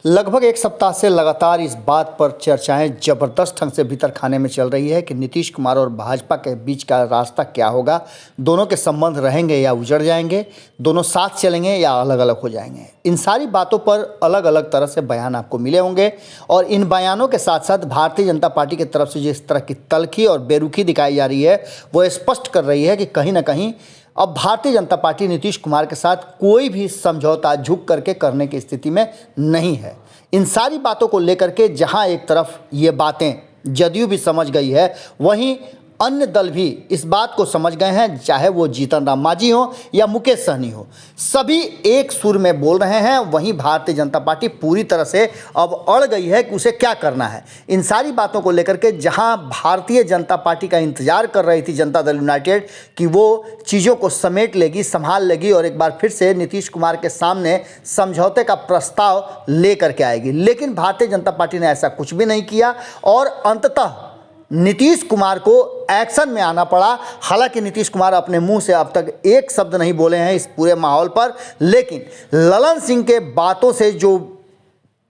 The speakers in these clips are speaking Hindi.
लगभग एक सप्ताह से लगातार इस बात पर चर्चाएं जबरदस्त ढंग से भीतर खाने में चल रही है कि नीतीश कुमार और भाजपा के बीच का रास्ता क्या होगा। दोनों के संबंध रहेंगे या उजड़ जाएंगे, दोनों साथ चलेंगे या अलग अलग हो जाएंगे। इन सारी बातों पर अलग अलग तरह से बयान आपको मिले होंगे और इन बयानों के साथ साथ भारतीय जनता पार्टी की तरफ से जिस तरह की तल्खी और बेरुखी दिखाई जा रही है वो स्पष्ट कर रही है कि कहीं ना कहीं अब भारतीय जनता पार्टी नीतीश कुमार के साथ कोई भी समझौता झुक करके करने की स्थिति में नहीं है। इन सारी बातों को लेकर के जहां एक तरफ ये बातें जदयू भी समझ गई है, वहीं अन्य दल भी इस बात को समझ गए हैं, चाहे वो जीतन राम मांझी हो या मुकेश सहनी हो, सभी एक सुर में बोल रहे हैं। वहीं भारतीय जनता पार्टी पूरी तरह से अब अड़ गई है कि उसे क्या करना है। इन सारी बातों को लेकर के जहां भारतीय जनता पार्टी का इंतजार कर रही थी जनता दल यूनाइटेड कि वो चीज़ों को समेट लेगी, संभाल लेगी और एक बार फिर से नीतीश कुमार के सामने समझौते का प्रस्ताव लेकर के आएगी, लेकिन भारतीय जनता पार्टी ने ऐसा कुछ भी नहीं किया और अंततः नीतीश कुमार को एक्शन में आना पड़ा। हालांकि नीतीश कुमार अपने मुंह से अब तक एक शब्द नहीं बोले हैं इस पूरे माहौल पर, लेकिन ललन सिंह के बातों से जो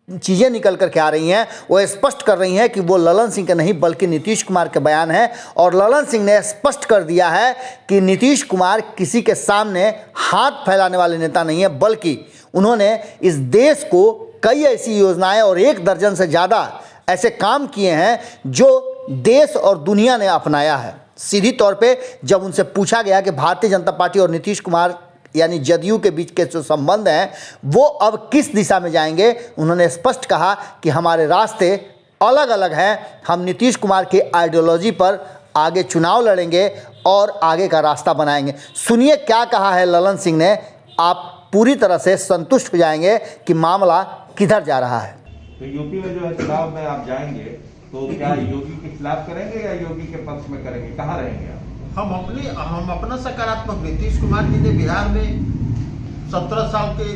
चीज़ें निकल कर के आ रही हैं वो स्पष्ट कर रही हैं कि वो ललन सिंह के नहीं बल्कि नीतीश कुमार के बयान हैं। और ललन सिंह ने स्पष्ट कर दिया है कि नीतीश कुमार किसी के सामने हाथ फैलाने वाले नेता नहीं है, बल्कि उन्होंने इस देश को कई ऐसी योजनाएं और 1 दर्जन से ज़्यादा ऐसे काम किए हैं जो देश और दुनिया ने अपनाया है। सीधी तौर पे जब उनसे पूछा गया कि भारतीय जनता पार्टी और नीतीश कुमार यानी जदयू के बीच के जो संबंध हैं वो अब किस दिशा में जाएंगे, उन्होंने स्पष्ट कहा कि हमारे रास्ते अलग अलग हैं। हम नीतीश कुमार की आइडियोलॉजी पर आगे चुनाव लड़ेंगे और आगे का रास्ता बनाएंगे। सुनिए क्या कहा है ललन सिंह ने, आप पूरी तरह से संतुष्ट हो जाएंगे कि मामला किधर जा रहा है। तो यूपी में जो है चुनाव में आप जाएंगे तो क्या योगी के खिलाफ करेंगे या योगी के पक्ष में करेंगे, कहाँ रहेंगे आप? हम अपना सकारात्मक, नीतीश कुमार जी ने बिहार में 17 साल के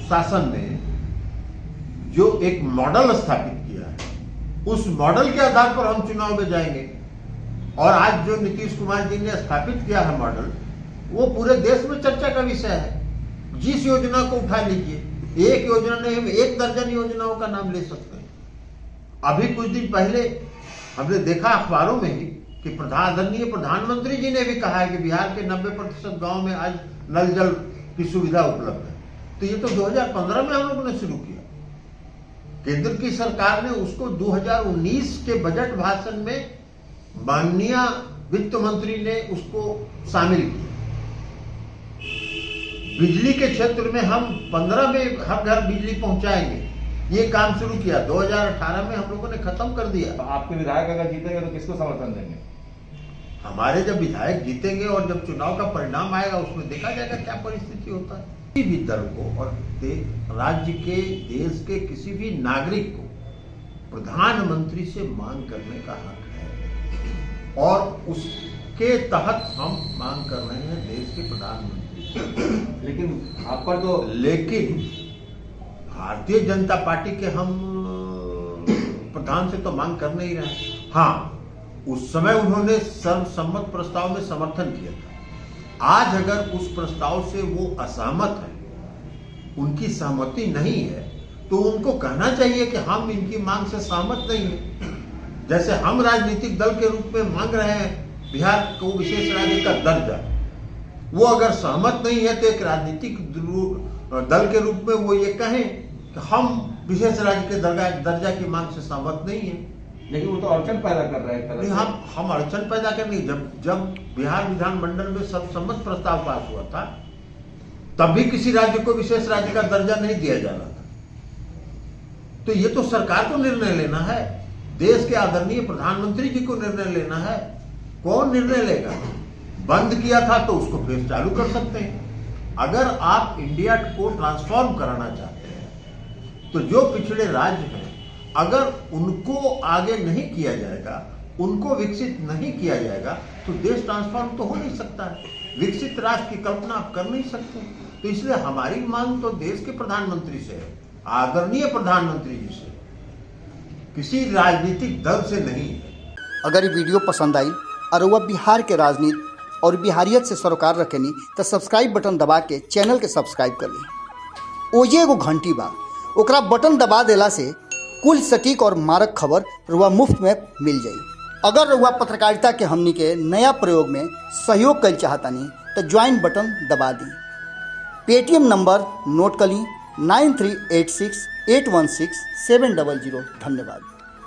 शासन में जो एक मॉडल स्थापित किया है उस मॉडल के आधार पर हम चुनाव में जाएंगे। और आज जो नीतीश कुमार जी ने स्थापित किया है मॉडल, वो पूरे देश में चर्चा का विषय है। जिस योजना को उठा लीजिए, एक योजना नहीं, हम 1 दर्जन योजनाओं का नाम ले सकते हैं। अभी कुछ दिन पहले हमने देखा अखबारों में ही कि आदरणीय प्रधानमंत्री जी ने भी कहा है कि बिहार के 90% गांव में आज नल जल की सुविधा उपलब्ध है। तो ये तो 2015 में हम लोगों ने शुरू किया। केंद्र की सरकार ने उसको 2019 के बजट भाषण में माननीय वित्त मंत्री ने उसको शामिल किया। बिजली के क्षेत्र में हम 15 में हर घर बिजली पहुंचाएंगे, ये काम शुरू किया। 2018 में हम लोगों ने खत्म कर दिया। आपके विधायक अगर जीतेंगे तो किसको समर्थन देंगे? हमारे जब विधायक जीतेंगे और जब चुनाव का परिणाम आएगा उसमें देखा जाएगा क्या परिस्थिति होता है। किसी भी दल को और राज्य के, देश के किसी भी नागरिक को प्रधानमंत्री से मांग करने का हक है और उसके तहत हम मांग कर रहे हैं देश के प्रधानमंत्री। लेकिन आप पर तो भारतीय जनता पार्टी के हम प्रधान से तो मांग कर नहीं रहे। हाँ, उस समय उन्होंने सर्वसम्मत प्रस्ताव में समर्थन किया था। आज अगर उस प्रस्ताव से वो असहमत है, उनकी सहमति नहीं है, तो उनको कहना चाहिए कि हम इनकी मांग से सहमत नहीं है। जैसे हम राजनीतिक दल के रूप में मांग रहे हैं बिहार को विशेष राज्य का दर्जा, वो अगर सहमत नहीं है तो एक राजनीतिक दल के रूप में वो ये कहें कि हम विशेष राज्य के दर्जा की मांग से सहमत नहीं है। लेकिन वो तो अड़चन पैदा कर रहे हैं। नहीं, हम अड़चन पैदा करेंगे। जब बिहार विधानमंडल में सर्वसम्मत प्रस्ताव पास हुआ था तब भी किसी राज्य को विशेष राज्य का दर्जा नहीं दिया जा रहा था। तो ये तो सरकार को निर्णय लेना है, देश के आदरणीय प्रधानमंत्री जी को निर्णय लेना है। कौन निर्णय लेगा? बंद किया था तो उसको फिर चालू कर सकते हैं। अगर आप इंडिया को ट्रांसफॉर्म कराना चाहते हैं तो जो पिछड़े राज्य हैं अगर उनको आगे नहीं किया जाएगा, उनको विकसित नहीं किया जाएगा तो देश ट्रांसफॉर्म तो हो नहीं सकता है। विकसित राष्ट्र की कल्पना आप कर नहीं सकते। तो इसलिए हमारी मांग तो देश के प्रधानमंत्री से है, आदरणीय प्रधानमंत्री जी से, किसी राजनीतिक दल से नहीं है। अगर ये वीडियो पसंद आई और वह बिहार के राजनीति और बिहारियत से सरोकार रखेनी तो सब्सक्राइब बटन दबा के चैनल के सब्सक्राइब कर ली। ओजे एगो घंटी बा, ओकरा बटन दबा देला से कुल सटीक और मारक खबर रुआ मुफ्त में मिल जाई। अगर रुआ पत्रकारिता के हमनी के नया प्रयोग में सहयोग कर चाहतानी तो ज्वाइन बटन दबा दी। पेटीएम नंबर नोट कर ली 9386816700। धन्यवाद।